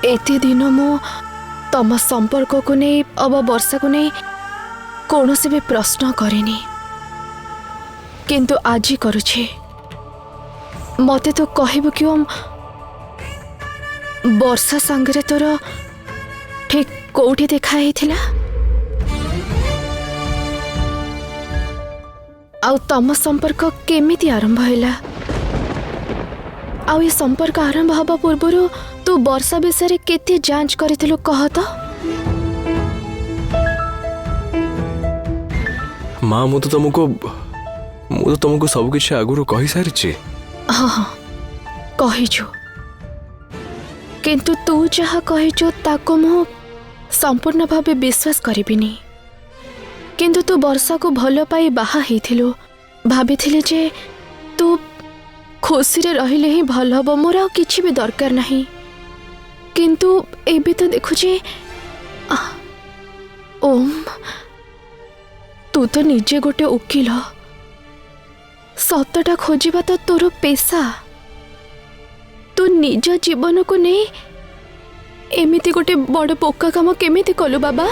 एते दिन मु तम संपर्क को नहीं अब वर्षा को नहीं कौन से भी प्रश्न करेनी किंतु आज करुछे। मते तो कहबो क्यों वर्षा संगरे तोर ठीक कोठी देखा हेथिला आउ तम संपर्क केमिति आरंभ हैला आउ ये संपर्क आरंभ हबा पूर्व तू वर्षा विषय केते जांच करिथिलु कह तो। माँ मु तो तुमको सब किछ आगुरु कहि सारिछि। हाँ हाँ कहिछु किंतु तू जहा कहिछु ताको मु संपूर्ण भावे विश्वास करिबिनी। किंतु तू वर्षा को भल पाई बाहा हेथिलु भाबिथिले जे तू खुशी रे रहिले ही भल हबो मोर आ किछि भी दरकार नहीं। किंतु एबे तो देखुछे ओम तू तो निजे गोटे उकिल सतटा खोजिबा तो तोर पेशा। तू निज जीवन को नहीं एमिति गोटे बड़ पोका काम केमिति कलु बाबा।